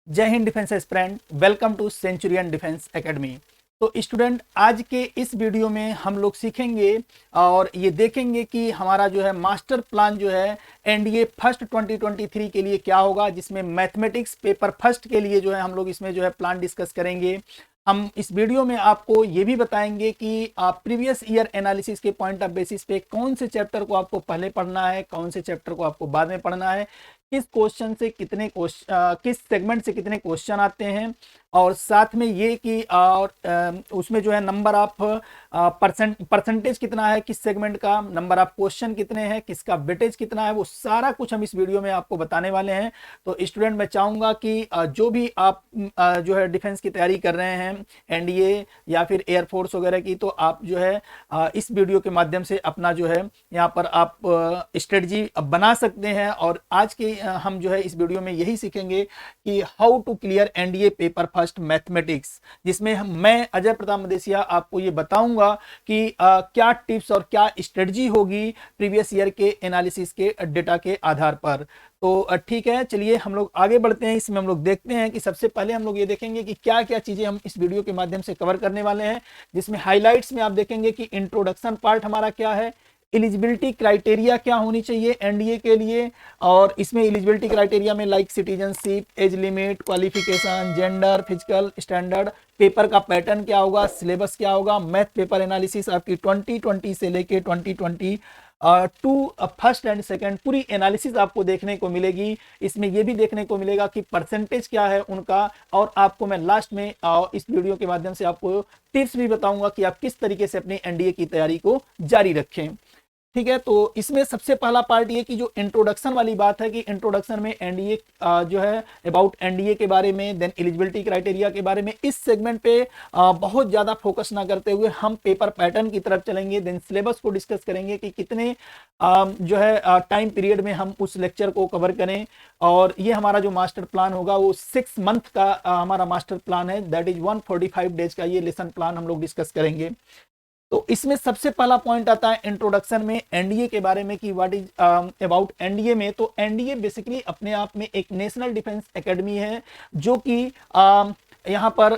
जय हिंद defence aspirant, welcome to Centurion Defence Academy. तो स्टूडेंट, आज के इस वीडियो में हम लोग सीखेंगे और ये देखेंगे कि हमारा जो है मास्टर प्लान जो है एनडीए फर्स्ट 2023 के लिए क्या होगा, जिसमें मैथमेटिक्स पेपर फर्स्ट के लिए जो है हम लोग इसमें जो है प्लान डिस्कस करेंगे। हम इस वीडियो में आपको ये भी बताएंगे कि आप प्रीवियस ईयर एनालिसिस के पॉइंट ऑफ बेसिस पे कौन से चैप्टर को आपको पहले पढ़ना है, कौन से चैप्टर को आपको बाद में पढ़ना है, किस क्वेश्चन से कितने किस सेगमेंट से कितने क्वेश्चन आते हैं, और साथ में ये कि और उसमें जो है नंबर ऑफ परसेंटेज कितना है, किस सेगमेंट का नंबर ऑफ क्वेश्चन कितने हैं, किसका वेटेज कितना है, वो सारा कुछ हम इस वीडियो में आपको बताने वाले हैं। तो स्टूडेंट, मैं चाहूँगा कि जो भी आप जो है डिफेंस की तैयारी कर रहे हैं, एनडीए या फिर एयरफोर्स वगैरह की, तो आप जो है इस वीडियो के माध्यम से अपना जो है यहाँ पर आप स्ट्रेटजी बना सकते हैं। और आज के हम जो है इस वीडियो में यही सीखेंगे कि how to clear NDA paper first mathematics, जिसमें मैं अजय प्रताप मदेसिया आपको ये बताऊंगा कि क्या टिप्स और क्या स्ट्रेटजी होगी प्रीवियस ईयर के एनालिसिस के डेटा के आधार पर। तो ठीक है, चलिए हम लोग आगे बढ़ते हैं। इसमें हम लोग देखते हैं कि सबसे पहले हम लोग ये देखेंगे कि क्या क्या चीजें हम इस वीडियो के माध्यम से कवर करने वाले हैं, जिसमें हाइलाइट्स में आप देखेंगे कि इंट्रोडक्शन पार्ट हमारा क्या है, एलिजिबिलिटी क्राइटेरिया क्या होनी चाहिए एनडीए के लिए, और इसमें एलिजिबिलिटी क्राइटेरिया में like citizenship, age limit, qualification, gender, physical standard, paper का पैटर्न क्या होगा, सिलेबस क्या होगा, मैथ पेपर एनालिसिस आपकी 2020 से लेके 2020 टू फर्स्ट एंड सेकंड पूरी एनालिसिस आपको देखने को मिलेगी। इसमें यह भी देखने को मिलेगा कि परसेंटेज क्या है उनका, और आपको मैं लास्ट में इस वीडियो के माध्यम से आपको टिप्स भी बताऊंगा कि आप किस तरीके से अपनी एनडीए की तैयारी को जारी रखें। ठीक है, तो इसमें सबसे पहला पार्ट ये कि जो इंट्रोडक्शन वाली बात है कि इंट्रोडक्शन में एनडीए जो है अबाउट एनडीए के बारे में, देन एलिजिबिलिटी क्राइटेरिया के बारे में, इस सेगमेंट पे बहुत ज़्यादा फोकस ना करते हुए हम पेपर पैटर्न की तरफ चलेंगे। देन सिलेबस को डिस्कस करेंगे कि कितने जो है टाइम पीरियड में हम उस लेक्चर को कवर करें। और ये हमारा जो मास्टर प्लान होगा वो 6 मंथ का हमारा मास्टर प्लान है, दैट इज 145 डेज का ये लेसन प्लान हम लोग डिस्कस करेंगे। तो इसमें सबसे पहला पॉइंट आता है इंट्रोडक्शन में एनडीए के बारे में कि व्हाट इज अबाउट एनडीए में। तो एनडीए बेसिकली अपने आप में एक नेशनल डिफेंस एकेडमी है, जो कि यहाँ पर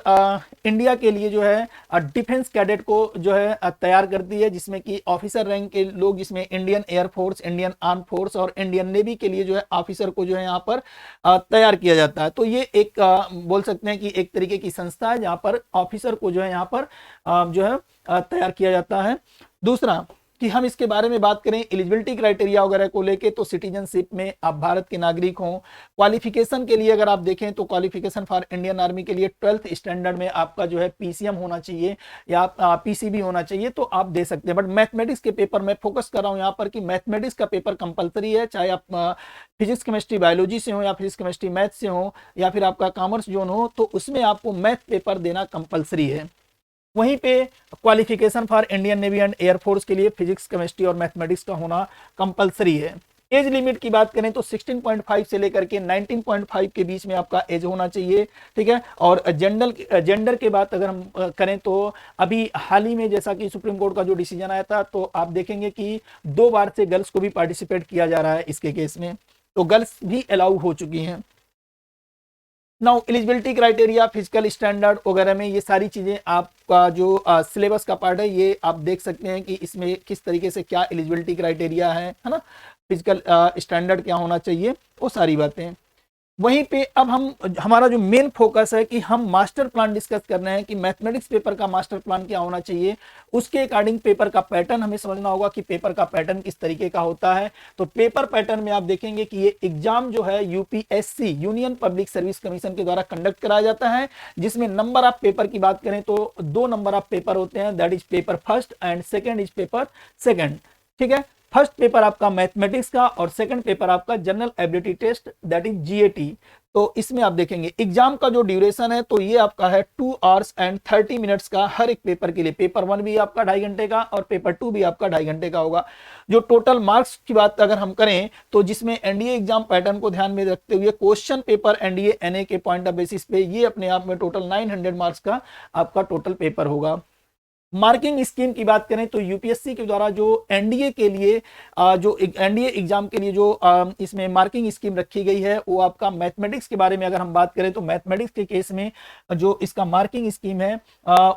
इंडिया के लिए जो है डिफेंस कैडेट को जो है तैयार करती है, जिसमें कि ऑफिसर रैंक के लोग, जिसमें Indian air force, Indian arm force और इंडियन नेवी के लिए जो है ऑफिसर को जो है यहाँ पर तैयार किया जाता है। तो ये एक बोल सकते हैं कि एक तरीके की संस्था है जहाँ पर ऑफिसर को जो है यहाँ पर जो है तैयार किया जाता है। दूसरा कि हम इसके बारे में बात करें एलिजिबिलिटी क्राइटेरिया वगैरह को लेके, तो सिटीजनशिप में आप भारत के नागरिक हों। क्वालिफिकेशन के लिए अगर आप देखें तो क्वालिफिकेशन फॉर इंडियन आर्मी के लिए 12th स्टैंडर्ड में आपका जो है पीसीएम होना चाहिए या पीसीबी होना चाहिए, तो आप दे सकते हैं। बट मैथमेटिक्स के पेपर में फोकस कर रहा हूं यहाँ पर कि मैथमेटिक्स का पेपर कंपलसरी है, चाहे आप फिजिक्स केमिस्ट्री बायोलॉजी से हो या फिजिक्स केमिस्ट्री मैथ से हो या फिर आपका कॉमर्स जोन हो, तो उसमें आपको मैथ पेपर देना कंपलसरी है। वहीं पे qualification for Indian navy and air force के लिए फिजिक्स केमिस्ट्री और मैथमेटिक्स का होना कंपलसरी है। एज लिमिट की बात करें तो 16.5 से लेकर के 19.5 के बीच में आपका एज होना चाहिए। ठीक है, और जेंडर के बात अगर हम करें तो अभी हाल ही में जैसा कि सुप्रीम कोर्ट का जो डिसीजन आया था, तो आप देखेंगे कि 2 बार से गर्ल्स को भी पार्टिसिपेट किया जा रहा है इसके केस में, तो गर्ल्स भी अलाउ हो चुकी हैं। Now eligibility criteria, physical standard वगैरह में ये सारी चीज़ें आपका जो सिलेबस का पार्ट है, ये आप देख सकते हैं कि इसमें किस तरीके से क्या एलिजिबिलिटी क्राइटेरिया है ना, फिजिकल स्टैंडर्ड क्या होना चाहिए, वो सारी बातें। वहीं पे अब हमारा जो मेन फोकस है कि हम मास्टर प्लान डिस्कस कर रहे हैं कि मैथमेटिक्स पेपर का मास्टर प्लान क्या होना चाहिए, उसके अकॉर्डिंग पेपर का पैटर्न हमें समझना होगा कि पेपर का पैटर्न किस तरीके का होता है। तो पेपर पैटर्न में आप देखेंगे कि ये एग्जाम जो है UPSC, union public service commission के द्वारा कंडक्ट कराया जाता है, जिसमें नंबर ऑफ पेपर की बात करें तो 2 नंबर ऑफ पेपर होते हैं, that is paper first and second is paper second. ठीक है, फर्स्ट पेपर आपका मैथमेटिक्स का और सेकंड पेपर आपका general ability test, that is GAT. तो इसमें आप देखेंगे एग्जाम का जो ड्यूरेशन है तो ये आपका है 2 आवर्स एंड 30 मिनट्स का हर एक पेपर के लिए। पेपर 1 भी आपका 2.5 घंटे का और पेपर 2 भी आपका 2.5 घंटे का होगा। जो टोटल मार्क्स की बात अगर हम करें तो जिसमें एनडीए एग्जाम पैटर्न को ध्यान में रखते हुए क्वेश्चन पेपर एनडीए एनए के पॉइंट ऑफ बेसिस पे ये अपने आप में टोटल 900 मार्क्स का आपका टोटल पेपर होगा। मार्किंग स्कीम की बात करें तो यूपीएससी के द्वारा जो एनडीए के लिए जो एनडीए एग्जाम के लिए जो इसमें मार्किंग स्कीम रखी गई है वो आपका मैथमेटिक्स के बारे में अगर हम बात करें तो मैथमेटिक्स के केस में जो इसका मार्किंग स्कीम है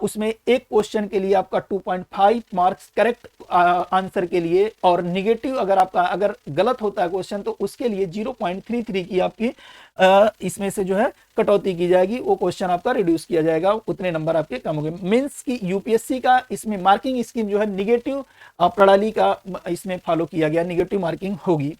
उसमें एक क्वेश्चन के लिए आपका 2.5 मार्क्स करेक्ट आंसर के लिए, और निगेटिव अगर गलत होता है क्वेश्चन तो उसके लिए 0.33 की आपकी इसमें से जो है कटौती की जाएगी, वो क्वेश्चन आपका रिड्यूस किया जाएगा, उतने नंबर आपके कम होंगे। मींस की यूपीएससी का इसमें मार्किंग स्कीम जो है निगेटिव प्रणाली का इसमें फॉलो किया गया, निगेटिव मार्किंग होगी।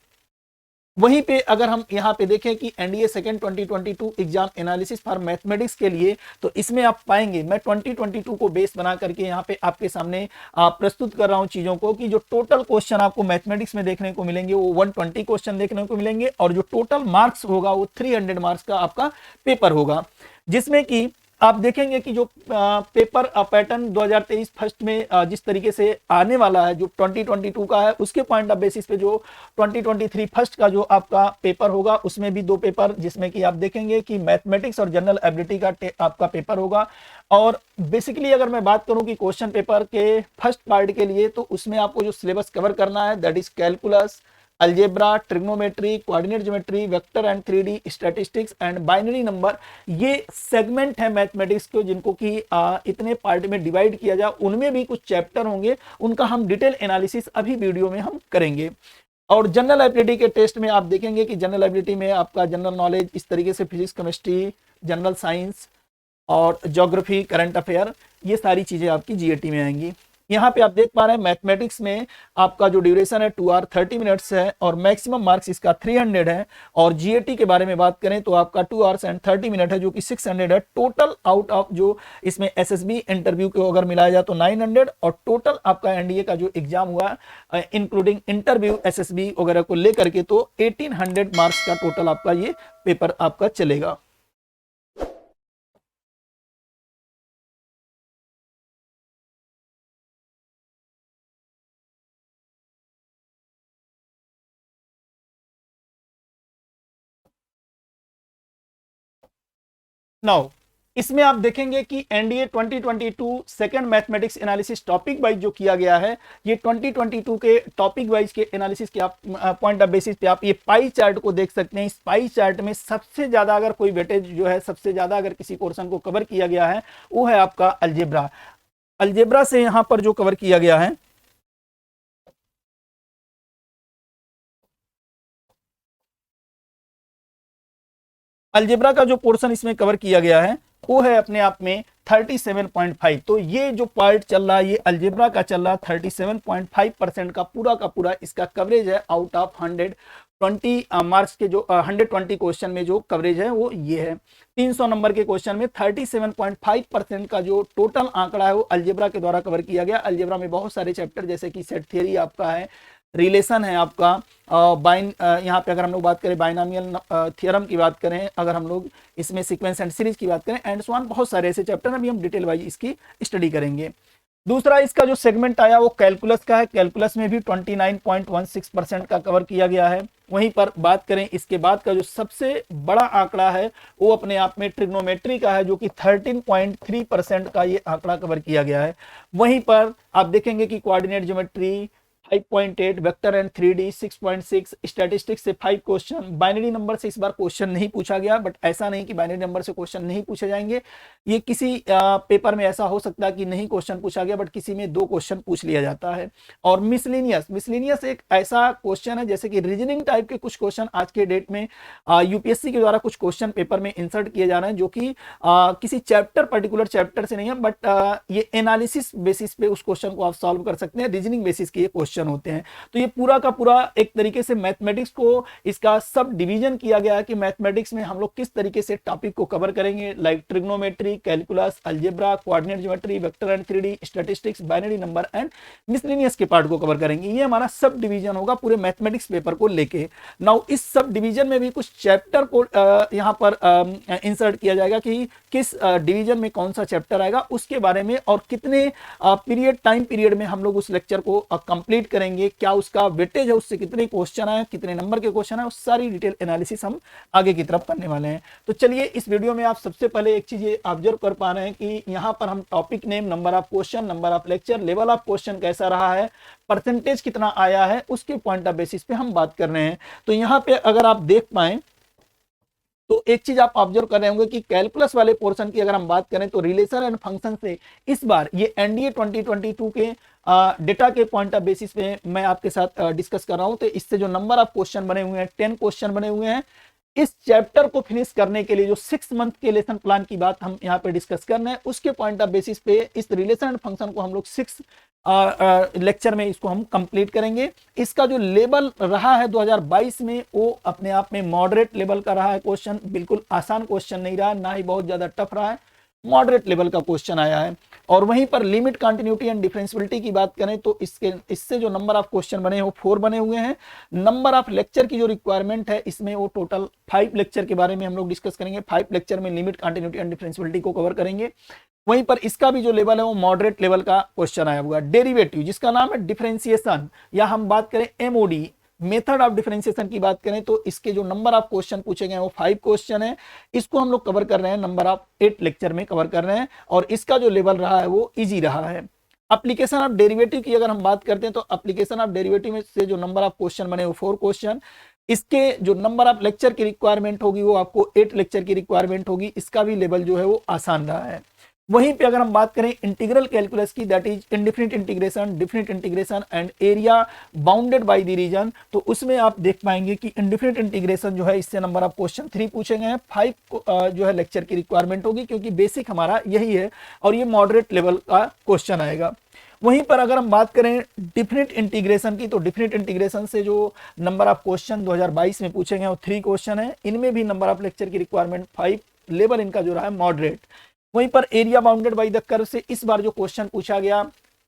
वहीं पे अगर हम यहाँ पे देखें कि NDA second 2022 exam analysis for mathematics के लिए, तो इसमें आप पाएंगे मैं 2022 को बेस बना करके यहाँ पे आपके सामने प्रस्तुत कर रहा हूँ चीजों को, कि जो टोटल क्वेश्चन आपको मैथमेटिक्स में देखने को मिलेंगे वो 120 क्वेश्चन देखने को मिलेंगे, और जो टोटल मार्क्स होगा वो 300 मार्क्स का आपका पेपर होगा, जिसमें कि आप देखेंगे कि जो पेपर पैटर्न 2023 फर्स्ट में जिस तरीके से आने वाला है, जो 2022 का है उसके पॉइंट ऑफ बेसिस पे जो 2023 फर्स्ट का जो आपका पेपर होगा उसमें भी दो पेपर, जिसमें कि आप देखेंगे कि मैथमेटिक्स और जनरल एबिलिटी का आपका पेपर होगा। और बेसिकली अगर मैं बात करूं कि क्वेश्चन पेपर के फर्स्ट पार्ट के लिए, तो उसमें आपको जो सिलेबस कवर करना है that is calculus, algebra, trigonometry, coordinate geometry, vector and 3D statistics and binary number, ये सेगमेंट है मैथमेटिक्स को जिनको कि इतने पार्ट में डिवाइड किया जाए। उनमें भी कुछ चैप्टर होंगे, उनका हम डिटेल एनालिसिस अभी वीडियो में हम करेंगे। और जनरल एबिलिटी के टेस्ट में आप देखेंगे कि जनरल एबिलिटी में आपका जनरल नॉलेज इस तरीके से फिजिक्स, केमिस्ट्री, जनरल साइंस और ज्योग्राफी, करंट अफेयर, ये सारी चीजें आपकी जीएटी में आएंगी। यहाँ पे आप देख पा रहे हैं मैथमेटिक्स में आपका जो ड्यूरेशन है 2 आवर 30 मिनट्स है और मैक्सिमम मार्क्स इसका 300 है, और जीएटी के बारे में बात करें तो आपका 2 आवर्स एंड 30 मिनट है जो कि 600 है। टोटल आउट ऑफ जो इसमें एसएसबी इंटरव्यू को अगर मिलाया जाए तो 900, और टोटल आपका एनडीए का जो एग्जाम हुआ इंक्लूडिंग इंटरव्यू एसएसबी वगैरह को लेकर के तो 1800 मार्क्स का टोटल आपका ये पेपर आपका चलेगा। नाउ इसमें आप देखेंगे कि NDA 2022 second mathematics analysis topic wise जो किया गया है, ये 2022 के टॉपिक वाइज के एनालिसिस के आप पॉइंट ऑफ बेसिस पे आप ये पाई चार्ट को देख सकते हैं। इस पाई चार्ट में सबसे ज्यादा अगर कोई वेटेज जो है, सबसे ज्यादा अगर किसी पोर्शन को कवर किया गया है वो है आपका अलजेब्रा। अलजेब्रा से यहां पर जो कवर किया गया है, अलजेब्रा का जो पोर्शन इसमें कवर किया गया है वो है अपने आप में 37.5। तो ये जो पार्ट चल रहा है ये अलजेब्रा का चल रहा है, 37.5% का पूरा इसका कवरेज है आउट ऑफ 120 मार्क्स के जो 120 क्वेश्चन में जो कवरेज है वो ये है। 300 नंबर के क्वेश्चन में 37.5% का जो टोटल आंकड़ा है वो अलजेब्रा के द्वारा कवर किया गया। अलजेब्रा में बहुत सारे चैप्टर जैसे कि सेट थ्योरी आपका है, रिलेशन है आपका, यहाँ पे अगर हम लोग बात करें बाइनोमियल थ्योरम की बात करें, अगर हम लोग इसमें सीक्वेंस एंड सीरीज की बात करें एंड सो ऑन, बहुत सारे ऐसे चैप्टर अभी हम डिटेल वाइज इसकी स्टडी करेंगे। दूसरा इसका जो सेगमेंट आया वो कैलकुलस का है। कैलकुलस में भी 29.16% का कवर किया गया है। वहीं पर बात करें इसके बाद का जो सबसे बड़ा आंकड़ा है वो अपने आप में ट्रिग्नोमेट्री का है, जो कि 13.3% का ये आंकड़ा कवर किया गया है। वहीं पर आप देखेंगे कि coordinate geometry 5.8, vector and 3D 6.6, statistics से 5 क्वेश्चन। बाइनरी नंबर से इस बार क्वेश्चन नहीं पूछा गया, बट ऐसा नहीं कि बाइनरी नंबर से क्वेश्चन नहीं पूछे जाएंगे। ये किसी पेपर में ऐसा हो सकता है कि नहीं क्वेश्चन पूछा गया, बट किसी में 2 क्वेश्चन पूछ लिया जाता है। और मिसलेनियस एक ऐसा क्वेश्चन है जैसे कि रीजनिंग टाइप के कुछ क्वेश्चन आज के डेट में यूपीएससी के द्वारा कुछ क्वेश्चन पेपर में इंसर्ट किए जा रहे हैं, जो कि किसी चैप्टर पर्टिकुलर चैप्टर से नहीं है, बट ये एनालिसिस बेसिस पे उस क्वेश्चन को आप सॉल्व कर सकते हैं। रीजनिंग बेसिस के ये क्वेश्चन होते हैं। तो ये पूरा का पूरा एक तरीके से मैथमेटिक्स को इसका सब डिवीजन किया गया है कि मैथमेटिक्स में हम लोग किस तरीके से टॉपिक को कवर करेंगे, like trigonometry, calculus, algebra, coordinate geometry, vector and 3D statistics, binary number and miscellaneous के पार्ट को कवर करेंगे। ये हमारा सब डिवीजन होगा पूरे मैथमेटिक्स पेपर को लेके। नाउ इस सब डिवीजन में भी कुछ चैप्टर को यहां पर इंसर्ट किया जाएगा कि किस डिवीजन में कौन सा चैप्टर आएगा उसके बारे में, और कितने टाइम पीरियड में हम लोग उस लेक्चर को कंप्लीट करेंगे, क्या उसका वेटेज है, उससे कितने क्वेश्चन आए, कितने नंबर के क्वेश्चन आए, उस सारी डिटेल एनालिसिस हम आगे की तरफ करने वाले हैं। तो चलिए इस वीडियो में आप सबसे पहले एक चीज ये ऑब्जर्व कर पा रहे हैं कि यहाँ पर हम topic name, number of question, number of lecture, level of question कैसा रहा है, परसेंटेज कितना आया है, उसके पॉइंट ऑफ बेसिस पे हम बात कर रहे हैं। तो यहाँ पे अगर आप देख पाए तो एक चीज आप ऑब्जर्व कर रहे होंगे कि कैलकुलस वाले पोर्शन की अगर हम बात करें तो रिलेशन एंड फंक्शन से इस बार ये एनडीए 2022 के डेटा के पॉइंट ऑफ बेसिस पे मैं आपके साथ डिस्कस कर रहा हूं। तो इससे जो नंबर ऑफ क्वेश्चन बने हुए हैं, 10 क्वेश्चन बने हुए हैं। इस चैप्टर को फिनिश करने के लिए जो 6 मंथ के लेसन प्लान की बात हम यहाँ पे डिस्कस कर रहे हैं, उसके पॉइंट ऑफ बेसिस पे इस रिलेशन एंड फंक्शन को हम लोग 6 लेक्चर में इसको हम कंप्लीट करेंगे। इसका जो लेवल रहा है 2022 में वो अपने आप में मॉडरेट लेवल का रहा है क्वेश्चन, बिल्कुल आसान क्वेश्चन नहीं रहा, ना ही बहुत ज्यादा टफ रहा है, मॉडरेट लेवल का क्वेश्चन आया है। और वहीं पर लिमिट, कंटिन्यूटी एंड डिफरेंशियबिलिटी की बात करें तो इससे जो नंबर ऑफ क्वेश्चन बने हैं वो 4 बने हुए हैं। नंबर ऑफ लेक्चर की जो रिक्वायरमेंट है इसमें वो टोटल 5 लेक्चर के बारे में हम लोग डिस्कस करेंगे। 5 लेक्चर में लिमिट, कंटिन्यूटी एंड डिफरेंशियबिलिटी को कवर करेंगे। वहीं पर इसका भी जो लेवल है वो मॉडरेट लेवल का क्वेश्चन आया हुआ। डेरिवेटिव जिसका नाम है डिफरेंशिएशन, या हम बात करें एमओडी, मेथड ऑफ डिफरेंशिएशन की बात करें तो इसके जो नंबर ऑफ क्वेश्चन पूछे गए हैं वो 5 क्वेश्चन है। इसको हम लोग कवर कर रहे हैं, नंबर ऑफ 8 लेक्चर में कवर कर रहे हैं, और इसका जो लेवल रहा है वो इजी रहा है। एप्लीकेशन ऑफ डेरिवेटिव की अगर हम बात करते हैं तो एप्लीकेशन ऑफ डेरिवेटिव में से जो नंबर ऑफ क्वेश्चन बने वो 4 क्वेश्चन। इसके जो नंबर ऑफ लेक्चर की रिक्वायरमेंट होगी वो आपको 8 लेक्चर की रिक्वायरमेंट होगी। इसका भी लेवल जो है वो आसान रहा है। वहीं पे अगर हम बात करें इंटीग्रल कैलकुलस की, that is indefinite integration, definite integration and area bounded by the region, तो उसमें आप देख पाएंगे कि इंडिफिनिट इंटीग्रेशन जो है इससे नंबर ऑफ क्वेश्चन 3 पूछे गए हैं। 5 जो है लेक्चर की रिक्वायरमेंट होगी क्योंकि बेसिक हमारा यही है, और ये मॉडरेट लेवल का क्वेश्चन आएगा। वहीं पर अगर हम बात करें डिफिनिट इंटीग्रेशन की, तो डिफिनिट इंटीग्रेशन से जो नंबर ऑफ क्वेश्चन 2022 में पूछे गए वो 3 क्वेश्चन है। इनमें भी नंबर ऑफ लेक्चर की रिक्वायरमेंट 5, लेवल इनका जो रहा है मॉडरेट। वहीं पर area bounded by the curve से इस बार जो क्वेश्चन पूछा गया,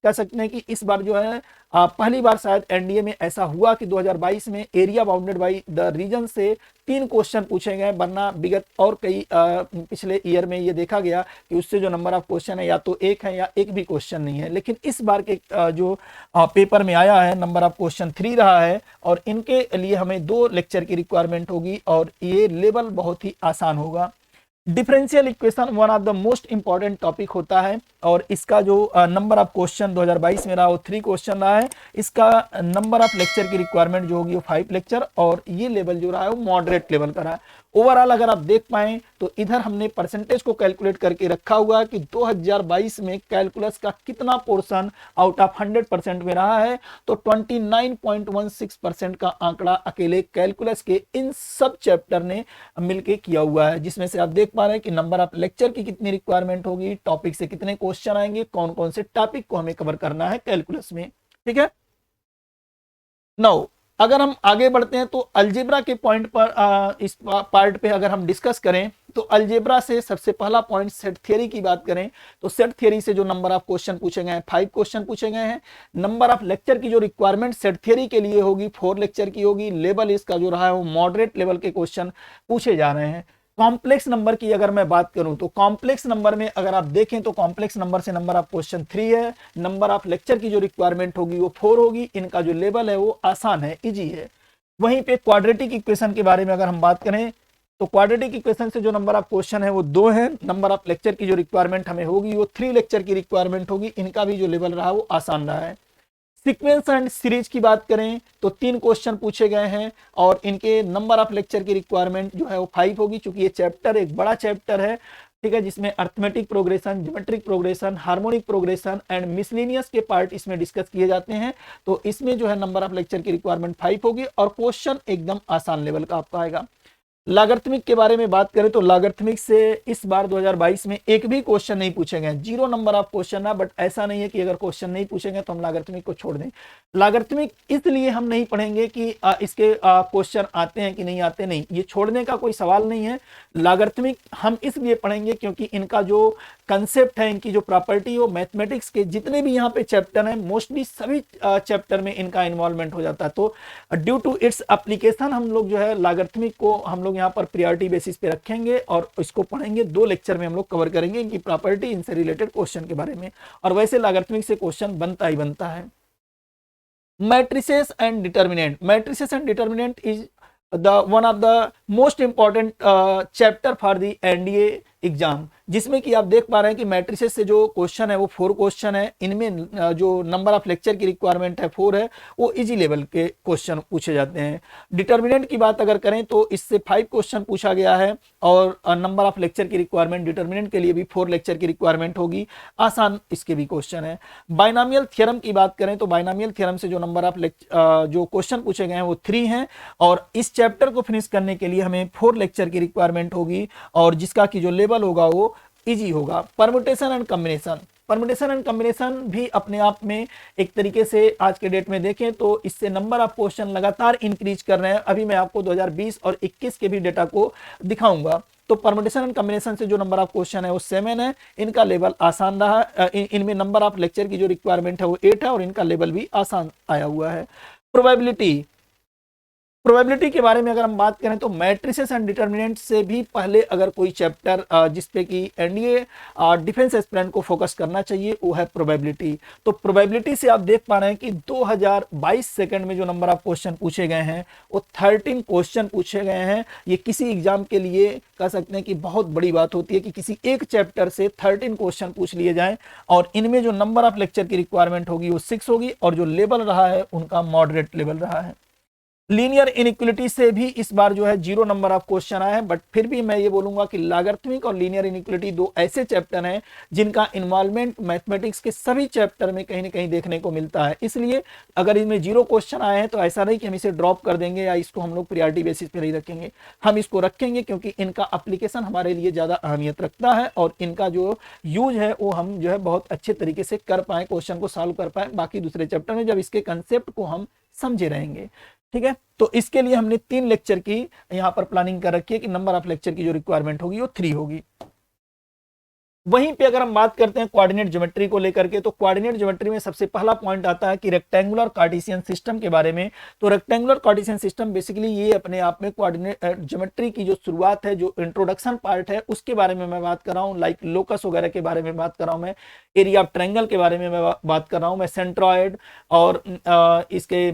कह सकते हैं कि इस बार जो है पहली बार शायद एनडीए में ऐसा हुआ कि 2022 में area bounded by the region से 3 क्वेश्चन पूछे गए, वरना विगत और कई पिछले ईयर में ये देखा गया कि उससे जो नंबर ऑफ क्वेश्चन है या तो 1 है या एक भी क्वेश्चन नहीं है। लेकिन इस बार के जो पेपर में आया है नंबर ऑफ क्वेश्चन 3 रहा है, और इनके लिए हमें 2 लेक्चर की रिक्वायरमेंट होगी, और ये लेवल बहुत ही आसान होगा। Differential equation one of the most important topic होता है, और इसका जो नंबर ऑफ क्वेश्चन 2022 में रहा वो 3 क्वेश्चन रहा है। इसका नंबर ऑफ लेक्चर की रिक्वायरमेंट जो होगी वो 5 लेक्चर, और ये लेवल जो रहा है वो मॉडरेट लेवल का रहा है। ओवरऑल अगर आप देख पाएं तो इधर हमने परसेंटेज को कैलकुलेट करके रखा हुआ है कि 2022 में कैलकुलस का कितना पोर्शन आउट ऑफ 100% में रहा है, तो 29.16% का आंकड़ा अकेले कैलकुलस के इन सब चैप्टर ने मिलके किया हुआ है, जिसमें से आप देख पा रहे हैं कि नंबर ऑफ लेक्चर की कितनी रिक्वायरमेंट होगी, टॉपिक से कितने क्वेश्चन आएंगे, कौन कौन से टॉपिक को हमें कवर करना है कैलकुलस में। ठीक है, नाउ अगर हम आगे बढ़ते हैं तो अलजेब्रा के पॉइंट पर इस पार्ट पे अगर हम डिस्कस करें तो अलजेब्रा से सबसे पहला पॉइंट सेट थ्योरी की बात करें तो सेट थ्योरी से जो नंबर ऑफ क्वेश्चन पूछे गए हैं 5 क्वेश्चन पूछे गए हैं। नंबर ऑफ लेक्चर की जो रिक्वायरमेंट सेट थ्योरी के लिए होगी 4 लेक्चर की होगी। लेवल इसका जो रहा है वो मॉडरेट लेवल के क्वेश्चन पूछे जा रहे हैं। कॉम्प्लेक्स नंबर की अगर मैं बात करूं तो कॉम्प्लेक्स नंबर में अगर आप देखें तो कॉम्प्लेक्स नंबर से नंबर ऑफ क्वेश्चन 3 है। नंबर ऑफ लेक्चर की जो रिक्वायरमेंट होगी वो 4 होगी। इनका जो लेवल है वो आसान है, इजी है। वहीं पे क्वाड्रेटिक इक्वेशन के बारे में अगर हम बात करें तो क्वाड्रेटिक इक्वेशन से जो नंबर ऑफ क्वेश्चन है वो 2 है। नंबर ऑफ लेक्चर की जो रिक्वायरमेंट हमें होगी वो 3 लेक्चर की रिक्वायरमेंट होगी। इनका भी जो लेवल रहा वो आसान रहा है। सीक्वेंस एंड सीरीज की बात करें तो 3 क्वेश्चन पूछे गए हैं और इनके नंबर ऑफ लेक्चर की रिक्वायरमेंट जो है वो 5 होगी, क्योंकि ये चैप्टर एक बड़ा चैप्टर है, ठीक है, जिसमें arithmetic progression, geometric progression, harmonic progression and miscellaneous के पार्ट इसमें डिस्कस किए जाते हैं। तो इसमें जो है नंबर ऑफ लेक्चर की रिक्वायरमेंट 5 होगी और क्वेश्चन एकदम आसान लेवल का आपका आएगा। लॉगरिथमिक के बारे में बात करें तो लॉगरिथमिक से इस बार 2022 में एक भी क्वेश्चन नहीं पूछे गए, 0 नंबर ऑफ क्वेश्चन है। बट ऐसा नहीं है कि अगर क्वेश्चन नहीं पूछेंगे तो हम लॉगरिथमिक को छोड़ दें। लॉगरिथमिक इसलिए हम नहीं पढ़ेंगे कि इसके क्वेश्चन आते हैं कि नहीं आते, नहीं, ये छोड़ने का कोई सवाल नहीं है। लॉगरिथमिक हम इसलिए पढ़ेंगे क्योंकि इनका जो कंसेप्ट है, इनकी जो प्रॉपर्टी हो, मैथमेटिक्स के जितने भी यहाँ पे चैप्टर हैं मोस्टली सभी चैप्टर में इनका इन्वॉल्वमेंट हो जाता है। तो ड्यू टू इट्स एप्लीकेशन हम लोग जो है लॉगरिथमिक को हम लोग यहाँ पर प्रायोरिटी बेसिस पे रखेंगे और इसको पढ़ेंगे। 2 लेक्चर में हम लोग कवर करेंगे इनकी प्रॉपर्टी, इनसे रिलेटेड क्वेश्चन के बारे में। और वैसे लॉगरिथमिक से क्वेश्चन बनता ही बनता है। matrices and determinant. Matrices and determinant is the one of the most important chapter for the NDA exam, जिसमें कि आप देख पा रहे हैं कि मैट्रिसेस से जो क्वेश्चन है वो 4 क्वेश्चन है। इनमें जो नंबर ऑफ लेक्चर की रिक्वायरमेंट है 4 है, वो इजी लेवल के क्वेश्चन पूछे जाते हैं। डिटर्मिनेंट की बात अगर करें तो इससे 5 क्वेश्चन पूछा गया है और नंबर ऑफ लेक्चर की रिक्वायरमेंट डिटर्मिनेंट के लिए भी 4 लेक्चर की रिक्वायरमेंट होगी। आसान इसके भी क्वेश्चन है। बाइनोमियल थ्योरम की बात करें तो बाइनोमियल थ्योरम से जो नंबर ऑफ जो क्वेश्चन पूछे गए हैं वो 3 हैं और इस चैप्टर को फिनिश करने के लिए हमें 4 लेक्चर की रिक्वायरमेंट होगी और जिसका कि जो लेवल होगा वो इजी होगा। Permutation and combination, permutation and combination भी अपने आप में एक तरीके से आज के डेट में देखें तो इससे नंबर ऑफ क्वेश्चन लगातार इंक्रीज कर रहे हैं। अभी मैं आपको 2020 और 21 के भी डेटा को दिखाऊंगा। तो परम्यूटेशन एंड कॉम्बिनेशन से जो नंबर ऑफ क्वेश्चन है वो 7 है, इनका लेवल आसान रहा। इनमें नंबर ऑफ लेक्चर की जो रिक्वायरमेंट है वो 8 है और इनका लेवल भी आसान आया हुआ है। प्रोबेबिलिटी, प्रोबेबिलिटी के बारे में अगर हम बात करें तो मैट्रिसेस एंड डिटर्मिनेंट से भी पहले अगर कोई चैप्टर जिसपे कि एनडीए डिफेंस एस्पिरेंट को फोकस करना चाहिए वो है प्रोबेबिलिटी। तो प्रोबेबिलिटी से आप देख पा रहे हैं कि 2022 सेकंड में जो नंबर ऑफ क्वेश्चन पूछे गए हैं वो 13 क्वेश्चन पूछे गए हैं। ये किसी एग्जाम के लिए कह सकते हैं कि बहुत बड़ी बात होती है कि किसी एक चैप्टर से 13 क्वेश्चन पूछ लिए जाएं और इनमें जो नंबर ऑफ लेक्चर की रिक्वायरमेंट होगी वो 6 होगी और जो लेवल रहा है उनका मॉडरेट लेवल रहा है। लीनियर इनइक्वलिटी से भी इस बार जो है 0 नंबर ऑफ क्वेश्चन आए हैं, बट फिर भी मैं ये बोलूंगा कि लॉगरिथमिक और लीनियर इनइक्वलिटी 2 ऐसे चैप्टर हैं जिनका इन्वॉल्वमेंट मैथमेटिक्स के सभी चैप्टर में कहीं ना कहीं देखने को मिलता है। इसलिए अगर इनमें 0 क्वेश्चन आए हैं तो ऐसा नहीं कि हम इसे ड्रॉप कर देंगे या इसको हम लोग प्रायोरिटी बेसिस पे नहीं रखेंगे, हम इसको रखेंगे क्योंकि इनका एप्लीकेशन हमारे लिए ज्यादा अहमियत रखता है और इनका जो यूज है वो हम जो है बहुत अच्छे तरीके से कर पाए, क्वेश्चन को सॉल्व कर पाए बाकी दूसरे चैप्टर में जब इसके कंसेप्ट को हम समझे रहेंगे। ठीक है, तो इसके लिए हमने 3 लेक्चर की यहां पर प्लानिंग कर रखी है कि नंबर ऑफ लेक्चर की जो रिक्वायरमेंट होगी वो 3 होगी। वहीं पे अगर हम बात करते हैं कोऑर्डिनेट ज्योमेट्री को लेकर के तो कोऑर्डिनेट ज्योमेट्री में सबसे पहला पॉइंट आता है कि रेक्टेंगुलर कार्टेशियन सिस्टम के बारे में। तो रेक्टेंगुलर कार्टेशियन सिस्टम बेसिकली ये अपने आप में कोऑर्डिनेट ज्योमेट्री की जो शुरुआत है, जो इंट्रोडक्शन पार्ट है उसके बारे में मैं बात कर रहा हूँ। लाइक लोकस वगैरह के बारे में बात कर रहा हूँ मैं, एरिया ऑफ ट्रायंगल के बारे में मैं बात कर रहा हूँ मैं, सेंट्रॉयड और इसके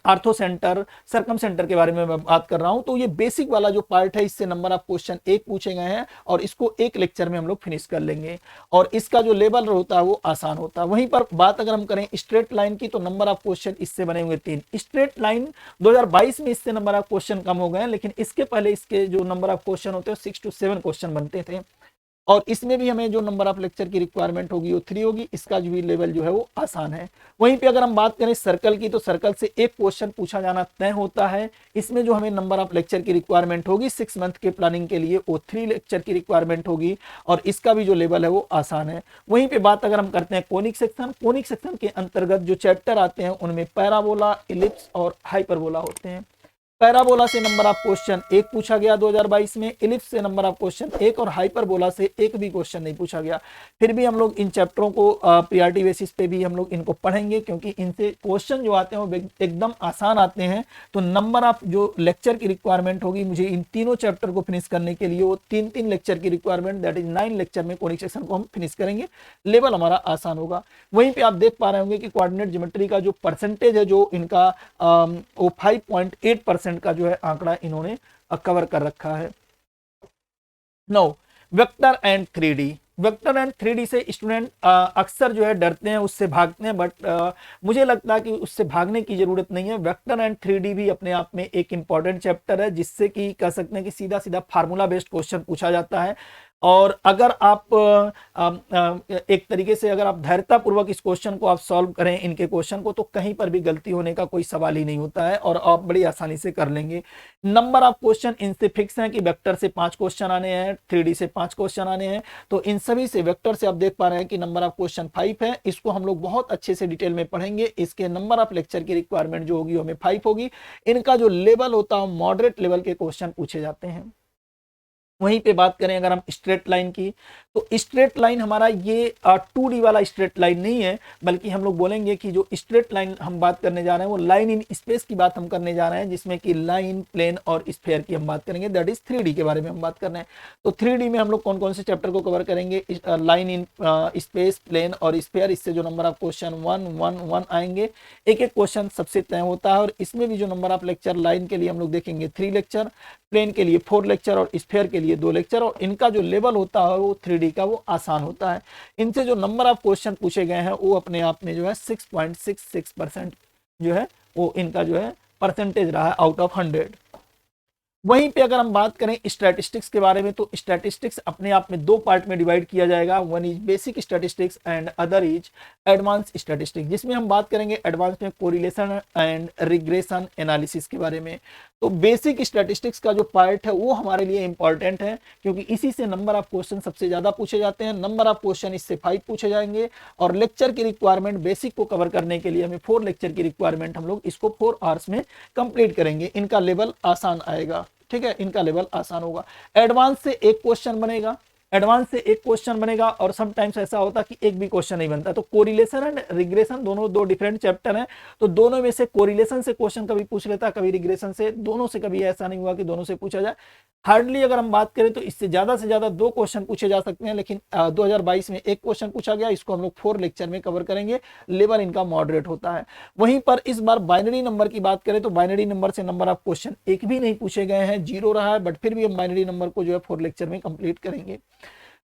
आर्थो सेंटर, सर्कम सेंटर के बारे में मैं बात कर रहा हूँ। तो ये बेसिक वाला जो पार्ट है इससे नंबर ऑफ क्वेश्चन 1 पूछे गए हैं और इसको एक लेक्चर में हम लोग फिनिश कर लेंगे और इसका जो लेवल होता है वो आसान होता है। वहीं पर बात अगर हम करें स्ट्रेट लाइन की तो नंबर ऑफ क्वेश्चन इससे बने हुए 3। स्ट्रेट लाइन 2022 में इससे नंबर ऑफ क्वेश्चन कम हो गए हैं, लेकिन इसके पहले इसके जो नंबर ऑफ क्वेश्चन होते हैं 6 to 7 क्वेश्चन बनते थे और इसमें भी हमें जो नंबर ऑफ लेक्चर की रिक्वायरमेंट होगी वो 3 होगी। इसका जो भी लेवल जो है वो आसान है। वहीं पे अगर हम बात करें सर्कल की तो सर्कल से एक क्वेश्चन पूछा जाना तय होता है। इसमें जो हमें नंबर ऑफ लेक्चर की रिक्वायरमेंट होगी 6 मंथ के प्लानिंग के लिए वो 3 लेक्चर की रिक्वायरमेंट होगी और इसका भी जो लेवल है वो आसान है। वहीं पे बात अगर हम करते हैं कोनिक सेक्शन, कोनिक सेक्शन के अंतर्गत जो चैप्टर आते हैं उनमें पैराबोला, इलिप्स और हाइपरबोला होते हैं। पैराबोला से नंबर ऑफ क्वेश्चन 1 पूछा गया 2022 में, इलिप्स से नंबर ऑफ क्वेश्चन 1 और हाइपरबोला से एक भी क्वेश्चन नहीं पूछा गया। फिर भी हम लोग इन चैप्टरों को प्रायोरिटी बेसिस पे भी हम लोग इनको पढ़ेंगे क्योंकि इनसे क्वेश्चन जो आते हैं वो एकदम आसान आते हैं। तो नंबर ऑफ जो लेक्चर की रिक्वायरमेंट होगी मुझे इन तीनों चैप्टर को फिनिश करने के लिए वो 3-3 लेक्चर की रिक्वायरमेंट, दैट इज 9 लेक्चर में कोनिक सेक्शन को हम फिनिश करेंगे, लेवल हमारा आसान होगा। वहीं पे आप देख पा रहे होंगे कि कोऑर्डिनेट ज्योमेट्री का जो परसेंटेज है जो इनका वो 5.8% का जो है आंकड़ा इन्होंने कवर कर रखा है। No vector and 3D, vector and 3D से स्टूडेंट अक्सर जो है डरते हैं, उससे भागते हैं, बट मुझे लगता है कि उससे भागने की जरूरत नहीं है। वेक्टर एंड 3D भी अपने आप में एक इंपॉर्टेंट चैप्टर है जिससे कि कह सकते हैं कि सीधा सीधा फार्मूला बेस्ड क्वेश्चन पूछा जाता है और अगर आप एक तरीके से अगर आप धैर्यतापूर्वक इस क्वेश्चन को आप सॉल्व करें, इनके क्वेश्चन को, तो कहीं पर भी गलती होने का कोई सवाल ही नहीं होता है और आप बड़ी आसानी से कर लेंगे। नंबर ऑफ क्वेश्चन इनसे फिक्स है कि वेक्टर से 5 क्वेश्चन आने हैं, 3D से 5 क्वेश्चन आने हैं। तो इन सभी से वेक्टर से आप देख पा रहे हैं कि नंबर ऑफ क्वेश्चन 5 है। इसको हम लोग बहुत अच्छे से डिटेल में पढ़ेंगे। इसके नंबर ऑफ लेक्चर की रिक्वायरमेंट जो होगी हमें 5 होगी। इनका जो लेवल होता है मॉडरेट लेवल के क्वेश्चन पूछे जाते हैं। वहीं पे बात करें अगर हम स्ट्रेट लाइन की, तो स्ट्रेट लाइन हमारा ये 2D वाला स्ट्रेट लाइन नहीं है, बल्कि हम लोग बोलेंगे कि जो स्ट्रेट लाइन हम बात करने जा रहे हैं वो लाइन इन स्पेस की बात हम करने जा रहे हैं, जिसमें कि लाइन, प्लेन और स्फेयर की हम बात करेंगे, दैट इज 3D के बारे में हम बात कर रहे हैं। तो 3D में हम लोग कौन कौन से चैप्टर को कवर करेंगे, लाइन इन स्पेस, प्लेन और स्फेयर। इससे जो नंबर ऑफ क्वेश्चन 1 1 1 आएंगे, एक एक क्वेश्चन सबसे तय होता है। और इसमें भी जो नंबर ऑफ लेक्चर, लाइन के लिए हम लोग देखेंगे 3 लेक्चर, प्लेन के लिए 4 लेक्चर और स्फेयर के लिए 2 लेक्चर। और इनका जो लेवल होता है वो 3D का वो आसान होता है। इनसे जो नंबर ऑफ क्वेश्चन पूछे गए हैं वो अपने आप में जो है 6.66% जो है वो इनका जो है परसेंटेज रहा है आउट ऑफ 100। वहीं पे अगर हम बात करें स्टैटिस्टिक्स के बारे में, तो स्टैटिस्टिक्स अपने आप में 2 पार्ट में डिवाइड किया जाएगा। One is basic statistics and other is advance statistics, जिसमें हम बात करेंगे एडवांस में कोरिलेशन एंड रिग्रेशन एनालिसिस के बारे में। तो बेसिक स्टैटिस्टिक्स का जो पार्ट है वो हमारे लिए इंपॉर्टेंट है, क्योंकि इसी से नंबर ऑफ क्वेश्चन सबसे ज्यादा पूछे जाते हैं। नंबर ऑफ क्वेश्चन इससे 5 पूछे जाएंगे। और लेक्चर की रिक्वायरमेंट बेसिक को कवर करने के लिए हमें 4 लेक्चर की रिक्वायरमेंट, हम लोग इसको 4 आवर्स में कंप्लीट करेंगे। इनका लेवल आसान आएगा, ठीक है, इनका लेवल आसान होगा। एडवांस से एक क्वेश्चन बनेगा, एडवांस से एक क्वेश्चन बनेगा, और समटाइम्स ऐसा होता कि एक भी क्वेश्चन नहीं बनता। तो कोरिलेशन एंड रिग्रेशन दोनों 2 डिफरेंट चैप्टर हैं, तो दोनों में से कोरिलेशन से क्वेश्चन कभी पूछ लेता, कभी रिग्रेशन से, दोनों से कभी ऐसा नहीं हुआ कि दोनों से पूछा जाए। हार्डली अगर हम बात करें तो इससे ज्यादा से ज्यादा 2 क्वेश्चन पूछे जा सकते हैं, लेकिन 2022 में एक क्वेश्चन पूछा गया, इसको हम लोग 4 लेक्चर में कवर करेंगे। लेवल इनका मॉडरेट होता है। वहीं पर इस बार बाइनरी नंबर की बात करें तो बाइनरी नंबर से नंबर ऑफ क्वेश्चन एक भी नहीं पूछे गए हैं, 0 रहा है, बट फिर भी हम बाइनरी नंबर को जो है 4 लेक्चर में कंप्लीट करेंगे।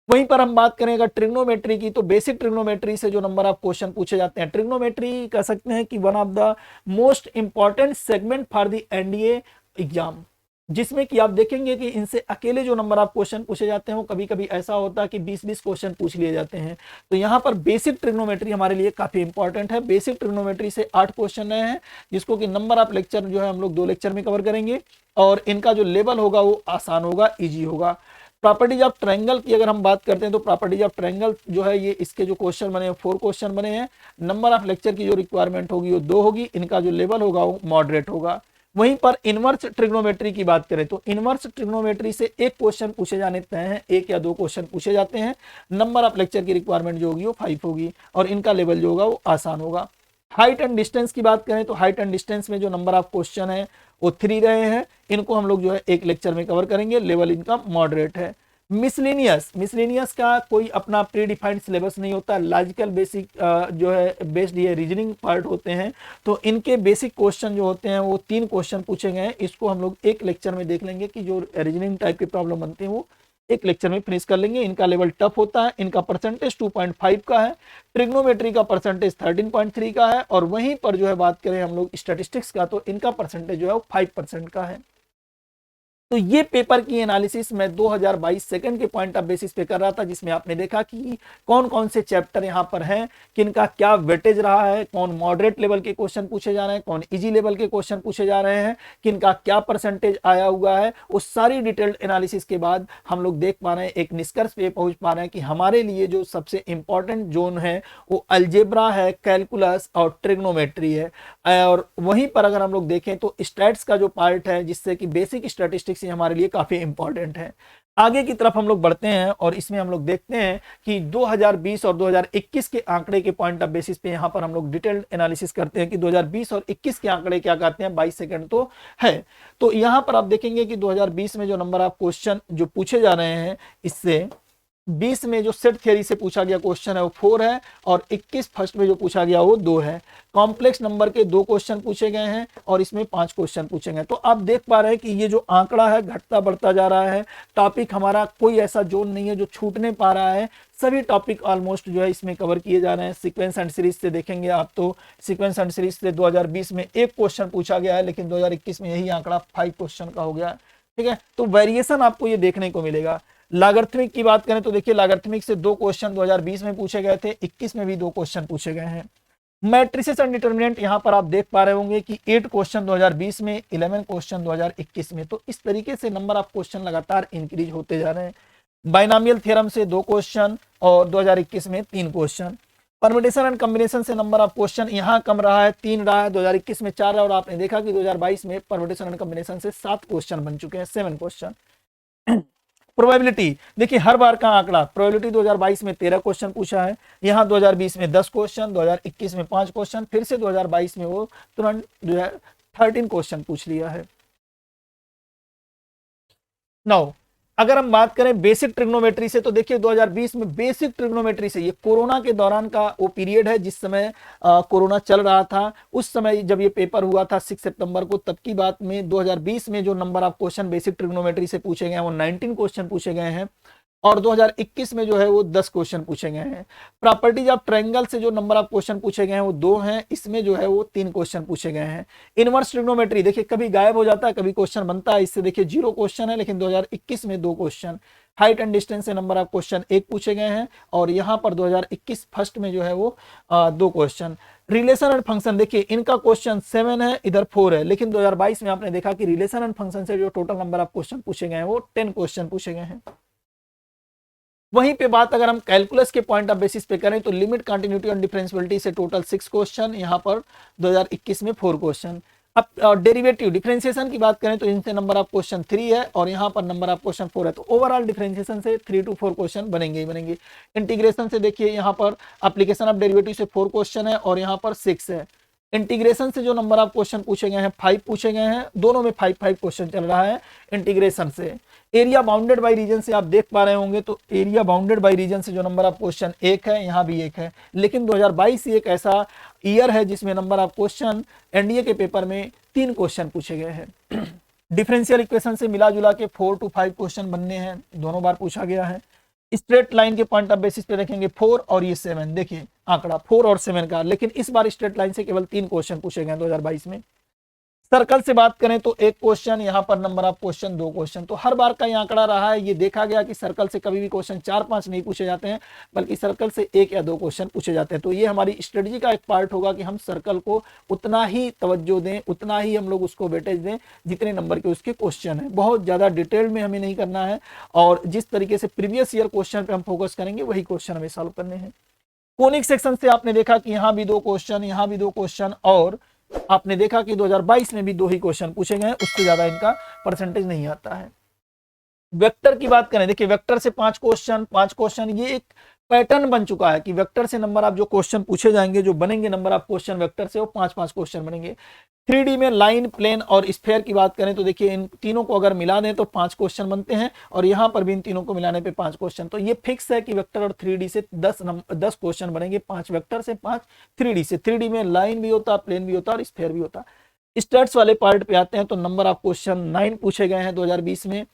वहीं पर हम बात करें अगर ट्रिग्नोमेट्री की, तो बेसिक ट्रिग्नोमेट्री से जो नंबर ऑफ क्वेश्चन पूछे जाते हैं, ट्रिग्नोमेट्री कह सकते हैं कि one of the most important segment for the NDA exam, जिसमें कि आप देखेंगे कि इनसे अकेले जो नंबर ऑफ क्वेश्चन पूछे जाते हैं वो कभी कभी ऐसा होता है कि 20-20 क्वेश्चन पूछ लिए जाते हैं। तो यहाँ पर बेसिक ट्रिग्नोमेट्री हमारे लिए काफी इंपॉर्टेंट है। बेसिक ट्रिग्नोमेट्री से 8 क्वेश्चन रहे हैं, जिसको कि नंबर ऑफ लेक्चर जो है हम लोग 2 लेक्चर में कवर करेंगे। और इनका जो लेवल होगा वो आसान होगा, ईजी होगा। प्रॉपर्टीज ऑफ ट्रायंगल की अगर हम बात करते हैं तो प्रॉपर्टीज ऑफ ट्रायंगल जो है, ये इसके जो क्वेश्चन बने हैं 4 क्वेश्चन बने हैं। नंबर ऑफ लेक्चर की जो रिक्वायरमेंट होगी वो 2 होगी। इनका जो लेवल होगा वो मॉडरेट होगा। वहीं पर इनवर्स ट्रिग्नोमेट्री की बात करें तो इनवर्स ट्रिग्नोमेट्री से एक क्वेश्चन पूछे जाने तय हैं, 1 या 2 क्वेश्चन पूछे जाते हैं। नंबर ऑफ लेक्चर की रिक्वायरमेंट जो होगी वो 5 होगी, और इनका लेवल जो होगा वो आसान होगा। हाइट एंड डिस्टेंस की बात करें तो हाइट एंड डिस्टेंस में जो नंबर ऑफ क्वेश्चन है वो 3 रहे हैं। इनको हम लोग जो है 1 लेक्चर में कवर करेंगे, लेवल इनका मॉडरेट है। मिसलेनियस का कोई अपना प्री डिफाइंड सिलेबस नहीं होता, लॉजिकल बेसिक जो है बेस्ड ये रीजनिंग पार्ट होते हैं। तो इनके बेसिक क्वेश्चन जो होते हैं वो 3 क्वेश्चन पूछे गए हैं। इसको हम लोग 1 लेक्चर में देख लेंगे कि जो रीजनिंग टाइप की प्रॉब्लम बनती है वो 1 लेक्चर में फिनिश कर लेंगे। इनका लेवल टफ होता है। इनका परसेंटेज 2.5 का है, ट्रिग्नोमेट्री का परसेंटेज 13.3 का है, और वहीं पर जो है बात करें हम लोग स्टैटिस्टिक्स का तो इनका परसेंटेज जो है वो 5% का है। तो ये पेपर की एनालिसिस मैं 2022 सेकंड के पॉइंट ऑफ बेसिस पे कर रहा था, जिसमें आपने देखा कि कौन कौन से चैप्टर यहाँ पर हैं, किनका क्या वेटेज रहा है, कौन मॉडरेट लेवल के क्वेश्चन पूछे जा रहे हैं, कौन इजी लेवल के क्वेश्चन पूछे जा रहे हैं, किनका क्या परसेंटेज आया हुआ है। उस सारी डिटेल्ड एनालिसिस के बाद हम लोग देख पा रहे हैं, एक निष्कर्ष पे पहुंच पा रहे हैं कि हमारे लिए जो सबसे इंपॉर्टेंट जोन है वो अलजेब्रा है, कैलकुलस और ट्रिग्नोमेट्री है। और वहीं पर अगर हम लोग देखें तो स्टैट्स का जो पार्ट है, जिससे कि बेसिक स्टैटिस्टिक्स हमारे लिए काफी इंपॉर्टेंट है। आगे की तरफ हम लोग बढ़ते हैं और इसमें हम लोग देखते हैं कि 2020 और 2021 के आंकड़े के पॉइंट ऑफ बेसिस पे यहाँ पर हम लोग डिटेल्ड एनालिसिस करते हैं कि 2020 और 21 के आंकड़े क्या कहते हैं। 22 सेकंड तो है। तो यहाँ पर आप देखेंगे कि 2020 में जो नंबर ऑफ क्वेश्चन जो पूछे जा रहे हैं, इससे 20 में जो सेट थ्योरी से पूछा गया क्वेश्चन है वो 4 है, और 21 फर्स्ट में जो पूछा गया वो 2 है। कॉम्प्लेक्स नंबर के 2 क्वेश्चन पूछे गए हैं और इसमें 5 क्वेश्चन पूछे गए। तो आप देख पा रहे हैं कि ये जो आंकड़ा है घटता बढ़ता जा रहा है। टॉपिक हमारा कोई ऐसा जोन नहीं है जो छूटने पा रहा है, सभी टॉपिक ऑलमोस्ट जो है इसमें कवर किए जा रहे हैं। सीक्वेंस एंड सीरीज से देखेंगे आप तो सीक्वेंस एंड सीरीज से 2020 में 1 क्वेश्चन पूछा गया है, लेकिन 2021 में यही आंकड़ा 5 क्वेश्चन का हो गया है। ठीक है, तो वेरिएशन आपको ये देखने को मिलेगा। लॉगरिथमिक की बात करें तो देखिए लॉगरिथमिक से 2 क्वेश्चन 2020 में पूछे गए थे, 21 में भी 2 क्वेश्चन पूछे गए हैं। मैट्रिसेस एंड डिटरमिनेंट यहाँ पर आप देख पा रहे होंगे कि 8 क्वेश्चन 2020 में, 11 क्वेश्चन 2021 में। तो इस तरीके से नंबर ऑफ क्वेश्चन लगातार इंक्रीज होते जा रहे हैं। बाइनोमियल थ्योरम से 2 क्वेश्चन और 2021 में 3 क्वेश्चन। परम्यूटेशन एंड कॉम्बिनेशन से नंबर ऑफ क्वेश्चन यहाँ कम रहा है, 3 रहा है, 2021 में 4 रहा, और आपने देखा कि 2022 में परम्यूटेशन एंड कॉम्बिनेशन से 7 क्वेश्चन बन चुके हैं, 7 क्वेश्चन। प्रोबेबिलिटी देखिए हर बार का आंकड़ा, प्रोबेबिलिटी 2022 में 13 क्वेश्चन पूछा है, यहाँ 2020 में 10 क्वेश्चन, 2021 में 5 क्वेश्चन, फिर से 2022 में वो तुरंत 13 क्वेश्चन पूछ लिया है। नाउ अगर हम बात करें बेसिक ट्रिग्नोमेट्री से, तो देखिए 2020 में बेसिक ट्रिग्नोमेट्री से, ये कोरोना के दौरान का वो पीरियड है जिस समय कोरोना चल रहा था, उस समय जब ये पेपर हुआ था 6 सितंबर को, तब की बात में 2020 में जो number of question basic trigonometry से पूछे गए हैं वो 19 क्वेश्चन पूछे गए हैं, और 2021 में जो है वो 10 क्वेश्चन पूछे गए हैं। प्रॉपर्टीज ऑफ ट्रायंगल से जो नंबर ऑफ क्वेश्चन पूछे गए हैं वो 2 हैं, इसमें जो है वो 3 क्वेश्चन पूछे गए हैं। इनवर्स ट्रिग्नोमेट्री देखिए कभी गायब हो जाता है, कभी क्वेश्चन बनता है, इससे देखिए 0 क्वेश्चन है, लेकिन 2021 में 2 क्वेश्चन। हाइट एंड डिस्टेंस से नंबर ऑफ क्वेश्चन 1 पूछे गए हैं, और यहाँ पर 2021 फर्स्ट में जो है वो 2 क्वेश्चन। रिलेशन एंड फंक्शन देखिए इनका क्वेश्चन 7 है, इधर 4 है, लेकिन 2022 में आपने देखा कि रिलेशन एंड फंक्शन से जो टोटल नंबर ऑफ क्वेश्चन पूछे गए हैं वो 10 क्वेश्चन पूछे गए हैं। वहीं पे बात अगर हम कैलकुलस के पॉइंट ऑफ बेसिस पे करें तो लिमिट, कंटिन्यूटी और डिफरेंशियबिलिटी से टोटल 6 क्वेश्चन, यहाँ पर 2021 में 4 क्वेश्चन। अब डेरिवेटिव डिफरेंशिएशन की बात करें तो इनसे नंबर ऑफ क्वेश्चन 3 है, और यहाँ पर नंबर ऑफ क्वेश्चन 4 है, तो ओवरऑल डिफरेंशिएशन से 3 to 4 क्वेश्चन बनेंगे ही बनेंगे। इंटीग्रेशन से देखिए यहाँ पर एप्लीकेशन ऑफ डेरिवेटिव से 4 क्वेश्चन है, और यहाँ पर 6 है। इंटीग्रेशन से जो नंबर ऑफ क्वेश्चन पूछे गए हैं 5 पूछे गए हैं, दोनों में 5 क्वेश्चन चल रहा है इंटीग्रेशन से। एरिया बाउंडेड बाय रीजन से आप देख पा रहे होंगे, तो एरिया बाउंडेड बाय रीजन से जो नंबर ऑफ क्वेश्चन 1 है, यहाँ भी 1 है, लेकिन 2022 एक ऐसा ईयर है जिसमें नंबर ऑफ क्वेश्चन एनडीए के पेपर में 3 क्वेश्चन पूछे गए हैं। डिफरेंशियल इक्वेशन से मिला जुला के 4 to 5 क्वेश्चन बनने हैं, दोनों बार पूछा गया है। स्ट्रेट लाइन के पॉइंट ऑफ बेसिस पे रखेंगे 4 और ये 7, देखिए आंकड़ा 4 और 7 का, लेकिन इस बार स्ट्रेट लाइन से केवल 3 क्वेश्चन पूछे गए 2022 में। सर्कल से बात करें तो 1 क्वेश्चन, यहाँ पर नंबर ऑफ क्वेश्चन 2 क्वेश्चन, तो हर बार का ये आंकड़ा रहा है। ये देखा गया कि सर्कल से कभी भी क्वेश्चन 4-5 नहीं पूछे जाते हैं, बल्कि सर्कल से 1 या 2 क्वेश्चन पूछे जाते हैं। तो ये हमारी स्ट्रेटजी का एक पार्ट होगा कि हम सर्कल को उतना ही तवज्जो दें, उतना ही हम लोग उसको वेटेज दें जितने नंबर के उसके क्वेश्चन है। बहुत ज्यादा डिटेल में हमें नहीं करना है, और जिस तरीके से प्रीवियस ईयर क्वेश्चन पे हम फोकस करेंगे वही क्वेश्चन हमें सॉल्व करने हैं। कोनिक सेक्शन से आपने देखा कि यहाँ भी 2 क्वेश्चन, यहाँ भी 2 क्वेश्चन, और आपने देखा कि 2022 में भी 2 ही क्वेश्चन पूछे गए हैं, उससे ज्यादा इनका परसेंटेज नहीं आता है। वेक्टर की बात करें, देखिए वेक्टर से 5 क्वेश्चन, ये एक पैटर्न बन चुका है कि वेक्टर से नंबर ऑफ जो क्वेश्चन पूछे जाएंगे, जो बनेंगे नंबर ऑफ क्वेश्चन वेक्टर से, वो 5 क्वेश्चन बनेंगे। 3D में लाइन, प्लेन और स्फेयर की बात करें तो देखिए इन तीनों को अगर मिला दें तो 5 क्वेश्चन बनते हैं, और यहाँ पर भी इन तीनों को मिलाने पे 5 क्वेश्चन। तो ये फिक्स है कि वेक्टर और 3D से 10 क्वेश्चन बनेंगे, 5 वेक्टर से, 5 3D से। 3D में लाइन भी होता, प्लेन भी होता और स्फेयर भी होता। स्टैट्स वाले पार्ट पे आते हैं तो नंबर ऑफ क्वेश्चन 9 पूछे गए हैं 2020 में,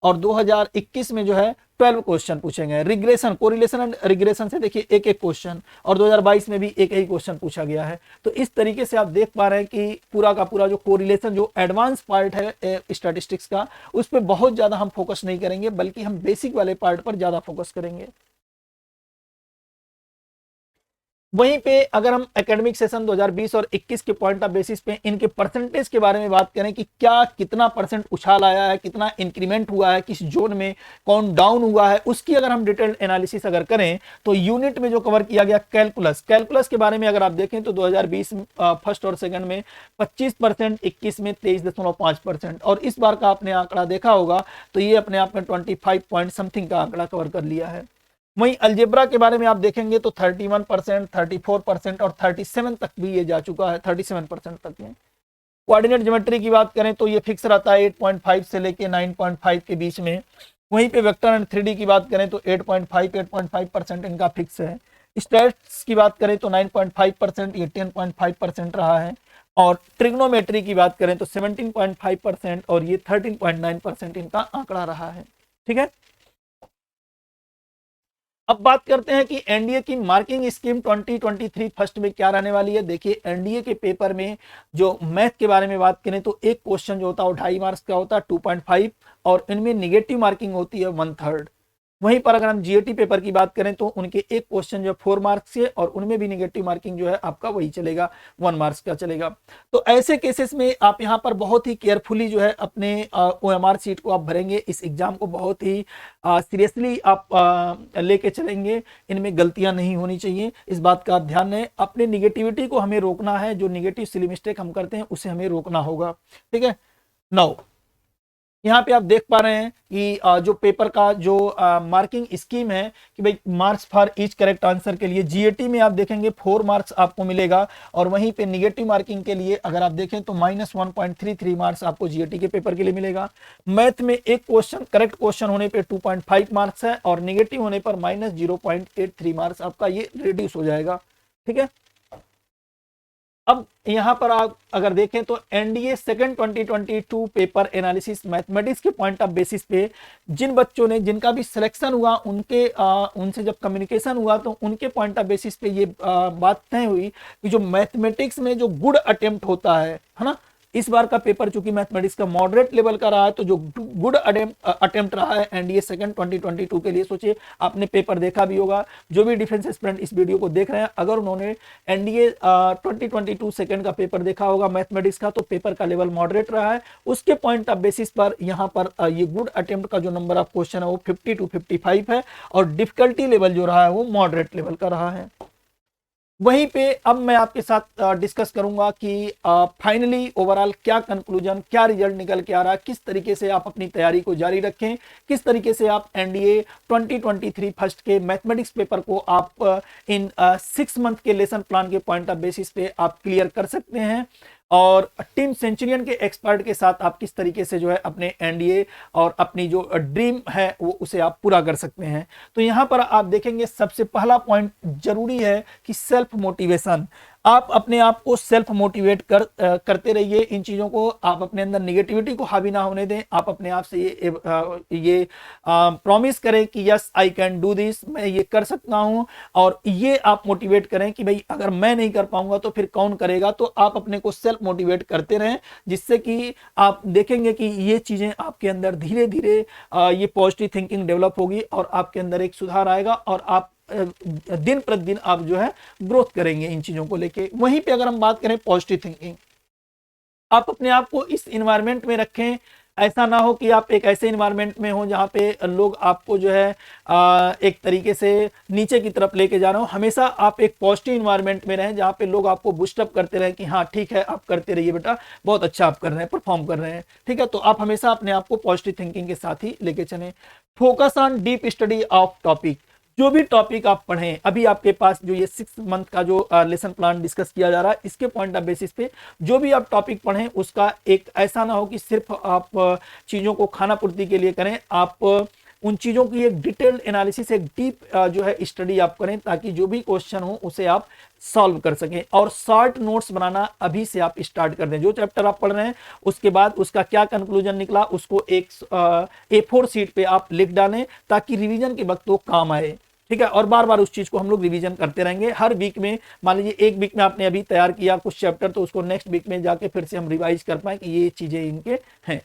और 2021 में जो है 12 क्वेश्चन पूछे गए। रिग्रेशन, कोरिलेशन एंड रिग्रेशन से देखिए 1 क्वेश्चन, और 2022 में भी 1 ही क्वेश्चन पूछा गया है। तो इस तरीके से आप देख पा रहे हैं कि पूरा का पूरा जो कोरिलेशन, जो एडवांस पार्ट है स्टैटिस्टिक्स का, उस पर बहुत ज्यादा हम फोकस नहीं करेंगे, बल्कि हम बेसिक वाले पार्ट पर ज्यादा फोकस करेंगे। वहीं पे अगर हम एकेडमिक सेशन 2020 और 21 के पॉइंट ऑफ बेसिस पे इनके परसेंटेज के बारे में बात करें कि क्या कितना परसेंट उछाल आया है, कितना इंक्रीमेंट हुआ है, किस जोन में कौन डाउन हुआ है, उसकी अगर हम डिटेल्ड एनालिसिस अगर करें तो यूनिट में जो कवर किया गया कैलकुलस के बारे में अगर आप देखें तो 2020 फर्स्ट और सेकंड में 25%, 21 में 23.5%, और इस बार का आपने आंकड़ा देखा होगा तो ये अपने आप में 25 पॉइंट समथिंग का आंकड़ा कवर कर लिया है। वहीं अलजेब्रा के बारे में आप देखेंगे तो 31%, 34% और 37 तक भी ये जा चुका है, 37% तक में। कोऑर्डिनेट ज्योमेट्री की बात करें तो ये फिक्स रहता है 8.5 से लेके 9.5 के बीच में। वहीं पे वेक्टर एंड 3D की बात करें तो 8.5% इनका फिक्स है। स्टैट्स की बात करें तो 9.5%, ये 10.5% रहा है, और ट्रिग्नोमेट्री की बात करें तो 17.5% और ये 13.9% इनका आंकड़ा रहा है। ठीक है, अब बात करते हैं कि एनडीए की मार्किंग स्कीम 2023 फर्स्ट में क्या रहने वाली है। देखिए एनडीए के पेपर में जो मैथ के बारे में बात करें तो 1 क्वेश्चन जो होता है वो 2.5 मार्क्स का होता है, 2.5, और इनमें निगेटिव मार्किंग होती है 1/3। वहीं पर अगर हम जीएटी पेपर की बात करें तो उनके 1 क्वेश्चन जो 4 मार्क्स के, और उनमें भी निगेटिव मार्किंग जो है आपका वही चलेगा, 1 मार्क्स का चलेगा। तो ऐसे केसेस में आप यहाँ पर बहुत ही केयरफुली जो है अपने ओएमआर सीट को आप भरेंगे, इस एग्जाम को बहुत ही सीरियसली आप लेके चलेंगे, इनमें गलतियां नहीं होनी चाहिए, इस बात का आप ध्यान दें। अपने निगेटिविटी को हमें रोकना है, जो निगेटिव सिली मिस्टेक हम करते हैं उसे हमें रोकना होगा। ठीक है, नाउ यहाँ पे आप देख पा रहे हैं कि जो पेपर का जो मार्किंग स्कीम है कि भाई marks for each correct answer के लिए जीएटी में आप देखेंगे 4 मार्क्स आपको मिलेगा, और वहीं पे निगेटिव मार्किंग के लिए अगर आप देखें तो -1.33 मार्क्स आपको जीएटी के पेपर के लिए मिलेगा। मैथ में एक क्वेश्चन करेक्ट क्वेश्चन होने पे 2.5 मार्क्स है, और निगेटिव होने पर -0.83 मार्क्स आपका ये रिड्यूस हो जाएगा। ठीक है, अब यहां पर आप अगर देखें तो NDA second 2022 paper analysis mathematics के पॉइंट ऑफ बेसिस पे जिन बच्चों ने जिनका भी सिलेक्शन हुआ उनके उनसे जब कम्युनिकेशन हुआ तो उनके पॉइंट ऑफ बेसिस पे ये बात तय हुई कि जो मैथमेटिक्स में जो गुड अटेम्प्ट होता है ना, इस बार का पेपर चूंकि मैथमेटिक्स का मॉडरेट लेवल का रहा है, तो जो गुड अटेम्प्ट रहा है एनडीए सेकंड 2022 के लिए, सोचिए आपने पेपर देखा भी होगा, जो भी डिफेंस एस्पिरेंट इस वीडियो को देख रहे हैं अगर उन्होंने एनडीए 2022 सेकंड का पेपर देखा होगा मैथमेटिक्स का, तो पेपर का लेवल मॉडरेट रहा है। उसके पॉइंट ऑफ बेसिस पर यहाँ पर ये गुड अटेम्प्ट का जो नंबर ऑफ क्वेश्चन है वो 50 to 55 है, और डिफिकल्टी लेवल जो रहा है वो मॉडरेट लेवल का रहा है। वहीं पे अब मैं आपके साथ डिस्कस करूंगा कि फाइनली ओवरऑल क्या कंक्लूजन, क्या रिजल्ट निकल के आ रहा है, किस तरीके से आप अपनी तैयारी को जारी रखें, किस तरीके से आप एनडीए 2023 फर्स्ट के मैथमेटिक्स पेपर को आप इन 6 मंथ के लेसन प्लान के पॉइंट ऑफ बेसिस पे आप क्लियर कर सकते हैं, और टीम सेंचुरियन के एक्सपर्ट के साथ आप किस तरीके से जो है अपने एनडीए और अपनी जो ड्रीम है वो उसे आप पूरा कर सकते हैं। तो यहाँ पर आप देखेंगे सबसे पहला पॉइंट जरूरी है कि सेल्फ मोटिवेशन। आप अपने आप को सेल्फ मोटिवेट करते रहिए, इन चीज़ों को आप अपने अंदर निगेटिविटी को हावी ना होने दें। आप अपने आप से ये प्रॉमिस करें कि yes I can do this, मैं ये कर सकता हूं, और ये आप मोटिवेट करें कि भाई अगर मैं नहीं कर पाऊंगा तो फिर कौन करेगा। तो आप अपने को सेल्फ मोटिवेट करते रहें, जिससे कि आप देखेंगे कि ये चीज़ें आपके अंदर धीरे धीरे ये पॉजिटिव थिंकिंग डेवलप होगी और आपके अंदर एक सुधार आएगा, और आप दिन प्रतिदिन आप जो है ग्रोथ करेंगे इन चीजों को लेके। वहीं पे अगर हम बात करें पॉजिटिव थिंकिंग, आप अपने आप को इस इन्वायरमेंट में रखें। ऐसा ना हो कि आप एक ऐसे इन्वायरमेंट में हो जहां पे लोग आपको जो है एक तरीके से नीचे की तरफ लेके जा रहे हो। हमेशा आप एक पॉजिटिव इन्वायरमेंट में रहें जहां पे लोग आपको बूस्टअप करते रहें कि हाँ ठीक है आप करते रहिए बेटा, बहुत अच्छा आप कर रहे हैं, परफॉर्म कर रहे हैं। ठीक है, तो आप हमेशा अपने आप को पॉजिटिव थिंकिंग के साथ ही लेके चलें। Focus on deep study of topic, जो भी टॉपिक आप पढ़ें, अभी आपके पास जो ये 6 मंथ का जो लेसन प्लान डिस्कस किया जा रहा है, इसके पॉइंट ऑफ बेसिस पे जो भी आप टॉपिक पढ़ें उसका एक ऐसा ना हो कि सिर्फ आप चीज़ों को खाना पूर्ति के लिए करें। आप उन चीज़ों की एक डिटेल्ड एनालिसिस, एक डीप जो है स्टडी आप करें, ताकि जो भी क्वेश्चन हो उसे आप सॉल्व कर सकें। और शॉर्ट नोट्स बनाना अभी से आप स्टार्ट कर दें। जो चैप्टर आप पढ़ रहे हैं उसके बाद उसका क्या कंक्लूजन निकला उसको एक A4 शीट पे आप लिख डालें, ताकि रिवीजन के वक्त वो काम आए। ठीक है, और बार बार उस चीज को हम लोग रिवीजन करते रहेंगे। हर वीक में, मान लीजिए एक वीक में आपने अभी तैयार किया कुछ चैप्टर, तो उसको नेक्स्ट वीक में जाके फिर से हम रिवाइज कर पाए कि ये चीजें इनके हैं।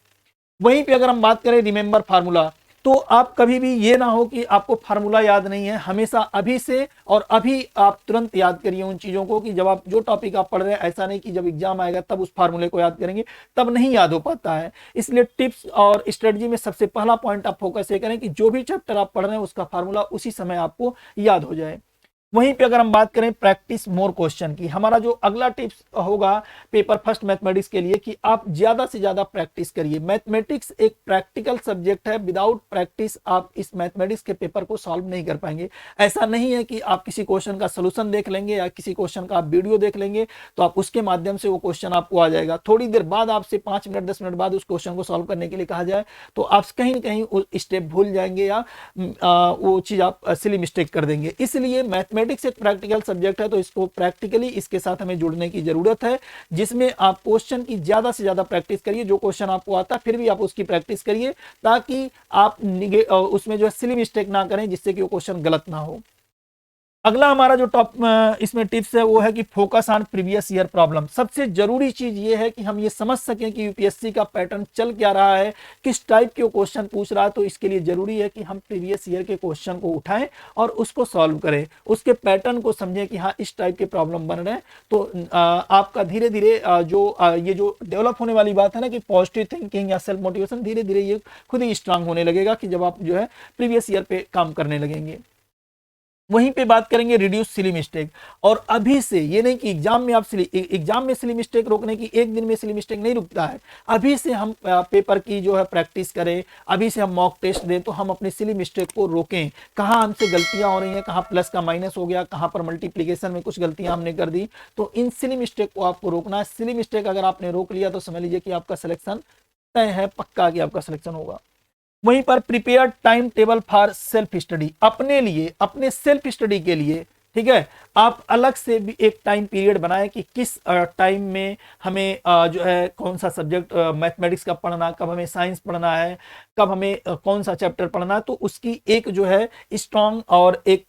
वहीं पे अगर हम बात करें रिमेंबर फार्मूला, तो आप कभी भी ये ना हो कि आपको फार्मूला याद नहीं है। हमेशा अभी से और अभी आप तुरंत याद करिए उन चीज़ों को, कि जब आप जो टॉपिक आप पढ़ रहे हैं, ऐसा नहीं कि जब एग्जाम आएगा तब उस फार्मूले को याद करेंगे, तब नहीं याद हो पाता है। इसलिए टिप्स और स्ट्रेटजी में सबसे पहला पॉइंट आप फोकस ये करें कि जो भी चैप्टर आप पढ़ रहे हैं उसका फार्मूला उसी समय आपको याद हो जाए। वहीं पे अगर हम बात करें प्रैक्टिस मोर क्वेश्चन की, हमारा जो अगला टिप्स होगा पेपर फर्स्ट मैथमेटिक्स के लिए कि आप ज्यादा से ज्यादा प्रैक्टिस करिए। मैथमेटिक्स एक प्रैक्टिकल सब्जेक्ट है, विदाउट प्रैक्टिस आप इस मैथमेटिक्स के पेपर को सॉल्व नहीं कर पाएंगे। ऐसा नहीं है कि आप किसी क्वेश्चन का सोल्यूशन देख लेंगे या किसी क्वेश्चन का आप वीडियो देख लेंगे तो आप उसके माध्यम से वो क्वेश्चन आपको आ जाएगा। थोड़ी देर बाद आपसे 5 मिनट 10 मिनट बाद उस क्वेश्चन को सॉल्व करने के लिए कहा जाए तो आप कहीं ना कहीं स्टेप भूल जाएंगे या वो चीज आप सिली मिस्टेक कर देंगे। इसलिए मैथमेटिक्स एक प्रैक्टिकल सब्जेक्ट है, तो इसको प्रैक्टिकली इसके साथ हमें जुड़ने की जरूरत है, जिसमें आप क्वेश्चन की ज्यादा से ज्यादा प्रैक्टिस करिए। जो क्वेश्चन आपको आता है फिर भी आप उसकी प्रैक्टिस करिए, ताकि आप उसमें जो है सिली मिस्टेक ना करें, जिससे कि वो क्वेश्चन गलत ना हो। अगला हमारा जो टॉप इसमें टिप्स है वो है कि focus on previous year problem. सबसे जरूरी चीज ये है कि हम ये समझ सकें कि यूपीएससी का पैटर्न चल क्या रहा है, किस टाइप के क्वेश्चन पूछ रहा है। तो इसके लिए जरूरी है कि हम प्रीवियस ईयर के क्वेश्चन को उठाएं और उसको सॉल्व करें, उसके पैटर्न को समझें कि हाँ इस टाइप के प्रॉब्लम बन रहे हैं। तो आपका धीरे धीरे ये जो डेवलप होने वाली बात है ना कि पॉजिटिव थिंकिंग या सेल्फ मोटिवेशन, धीरे धीरे ये खुद ही स्ट्रांग होने लगेगा कि जब आप जो है प्रीवियस ईयर पे काम करने लगेंगे। वहीं पे बात करेंगे रिड्यूस सिली मिस्टेक। और अभी से ये नहीं कि एग्जाम में सिली मिस्टेक रोकने की एक दिन में सिली मिस्टेक नहीं रुकता है। अभी से हम पेपर की जो है प्रैक्टिस करें, अभी से हम मॉक टेस्ट दें तो हम अपनी सिली मिस्टेक को रोकें। कहाँ हमसे गलतियां हो रही हैं, कहाँ प्लस का माइनस हो गया, कहाँ पर मल्टीप्लीकेशन में कुछ गलतियां हमने कर दी, तो इन सिली मिस्टेक को आपको रोकना है। सिली मिस्टेक अगर आपने रोक लिया तो समझ लीजिए कि आपका सिलेक्शन तय है, पक्का कि आपका सिलेक्शन होगा। वहीं पर prepare time table for self study, अपने लिए, अपने सेल्फ स्टडी के लिए, ठीक है, आप अलग से भी एक टाइम पीरियड बनाएं कि किस टाइम में हमें जो है कौन सा सब्जेक्ट मैथमेटिक्स का पढ़ना, कब हमें साइंस पढ़ना है, कब हमें कौन सा चैप्टर पढ़ना है। तो उसकी एक जो है स्ट्रॉन्ग और एक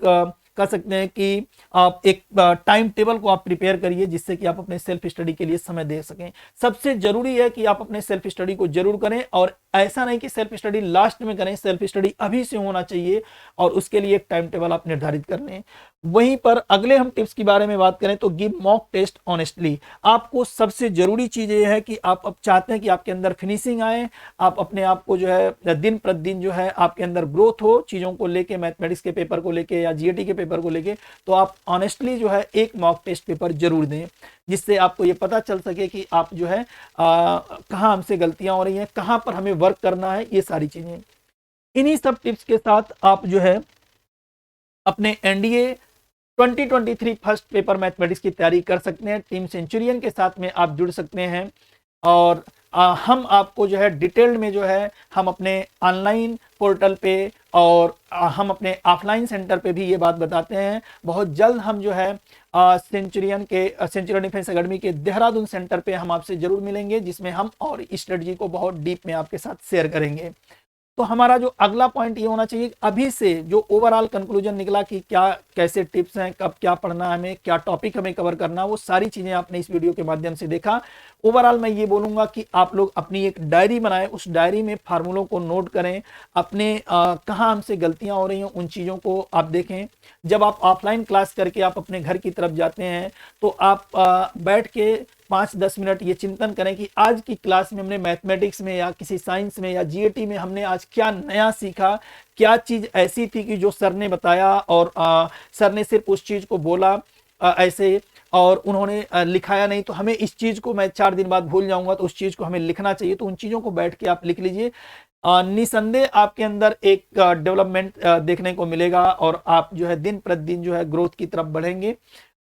कह सकते हैं कि आप एक टाइम टेबल को आप प्रिपेयर करिए जिससे कि आप अपने सेल्फ स्टडी के लिए समय दे सकें। सबसे जरूरी है कि आप अपने सेल्फ स्टडी को जरूर करें, और ऐसा नहीं कि सेल्फ स्टडी लास्ट में करें, सेल्फ स्टडी अभी से होना चाहिए और उसके लिए एक टाइम टेबल आप निर्धारित कर लें। वहीं पर अगले हम टिप्स के बारे में बात करें तो गिव मॉक टेस्ट ऑनेस्टली। आपको सबसे जरूरी चीज ये है कि आप अब चाहते हैं कि आपके अंदर फिनिशिंग आए, आप अपने आप को जो है दिन प्रतिदिन जो है आपके अंदर ग्रोथ हो चीजों को लेके, मैथमेटिक्स के पेपर को लेके या जीएटी के पेपर को लेके, तो आप ऑनेस्टली जो है एक मॉक टेस्ट पेपर जरूर दें, जिससे आपको ये पता चल सके कि आप जो है कहाँ हमसे गलतियां हो रही हैं, कहाँ पर हमें वर्क करना है, ये सारी चीजें। इन्हीं सब टिप्स के साथ आप जो है अपने एनडीए 2023 फर्स्ट पेपर मैथमेटिक्स की तैयारी कर सकते हैं। टीम सेंचुरियन के साथ में आप जुड़ सकते हैं, और हम आपको जो है डिटेल्ड में जो है हम अपने ऑनलाइन पोर्टल पे और हम अपने ऑफलाइन सेंटर पे भी ये बात बताते हैं। बहुत जल्द हम जो है सेंचुरियन डिफेंस एकेडमी के देहरादून सेंटर पे हम आपसे जरूर मिलेंगे, जिसमें हम और स्ट्रेटजी को बहुत डीप में आपके साथ शेयर करेंगे। तो हमारा जो अगला पॉइंट ये होना चाहिए, अभी से जो ओवरऑल कंक्लूजन निकला कि क्या कैसे टिप्स हैं, कब क्या पढ़ना है हमें, क्या टॉपिक हमें कवर करना, वो सारी चीजें आपने इस वीडियो के माध्यम से देखा। ओवरऑल मैं ये बोलूंगा कि आप लोग अपनी एक डायरी बनाएं, उस डायरी में फार्मूलों को नोट करें, अपने कहाँ हमसे गलतियां हो रही हैं उन चीज़ों को आप देखें। जब आप ऑफलाइन क्लास करके आप अपने घर की तरफ जाते हैं तो आप बैठ के 5-10 मिनट ये चिंतन करें कि आज की क्लास में हमने मैथमेटिक्स में या किसी साइंस में या जीएटी में हमने आज क्या नया सीखा, क्या चीज़ ऐसी थी कि जो सर ने बताया और सर ने सिर्फ उस चीज़ को बोला ऐसे और उन्होंने लिखाया नहीं, तो हमें इस चीज़ को मैं 4 दिन बाद भूल जाऊंगा, तो उस चीज़ को हमें लिखना चाहिए। तो उन चीज़ों को बैठ के आप लिख लीजिए, निसंदेह आपके अंदर एक डेवलपमेंट देखने को मिलेगा और आप जो है दिन प्रतिदिन जो है ग्रोथ की तरफ बढ़ेंगे,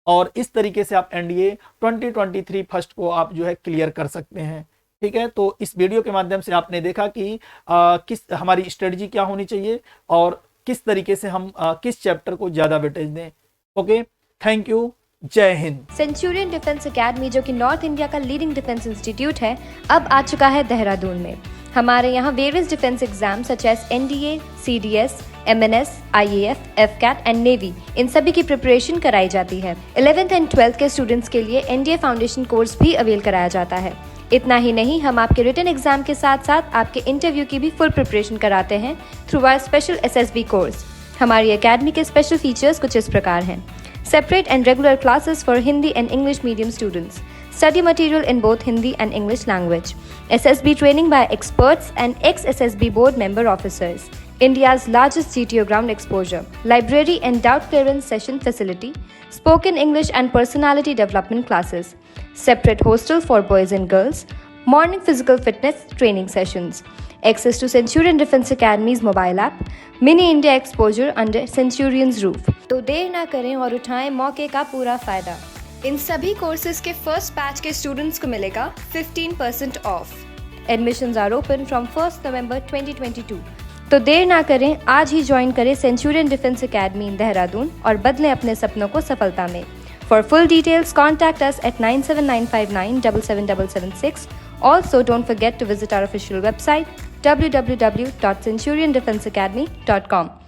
और इस तरीके से आप एनडीए 2023 फर्स्ट को आप जो है क्लियर कर सकते हैं। ठीक है, तो इस वीडियो के माध्यम से आपने देखा कि किस हमारी स्ट्रेटजी क्या होनी चाहिए और किस तरीके से हम किस चैप्टर को ज्यादा वेटेज दें। ओके, थैंक यू, जय हिंद। सेंचुरियन डिफेंस एकेडमी, जो कि नॉर्थ इंडिया का लीडिंग डिफेंस इंस्टीट्यूट है, अब आ चुका है देहरादून में। हमारे यहाँ various defence exam such as NDA, CDS, MNS, IAF, AFCAT and navy, इन सभी की प्रिपरेशन कराई जाती है। 11th एंड 12th के स्टूडेंट्स के लिए एनडीए फाउंडेशन कोर्स भी अवेल कराया जाता है। इतना ही नहीं, हम आपके रिटन एग्जाम के साथ साथ आपके इंटरव्यू की भी फुल प्रिपरेशन कराते हैं through our special SSB course. हमारी एकेडमी के स्पेशल फीचर्स कुछ इस प्रकार हैं: separate and regular classes for Hindi and English medium students, study material in both Hindi and English language, SSB training by experts and ex-SSB board member officers, India's largest GTO ground exposure, library and doubt clearance session facility, spoken English and personality development classes, separate hostel for boys and girls, morning physical fitness training sessions, access to Centurion Defense Academy's mobile app, mini India exposure under Centurion's roof। तो देर ना करें और उठाएं मौके का पूरा फायदा। इन सभी कोर्सेज के फर्स्ट बैच के स्टूडेंट्स को मिलेगा 15% off. Admissions are open from 1 November 2022। तो देर ना करें, आज ही ज्वाइन करें Centurion Defence Academy in Dehradun और बदलें अपने सपनों को सफलता में। For full details, contact us at 9795977776. Also, don't forget to visit our official website www.centuriondefenseacademy.com.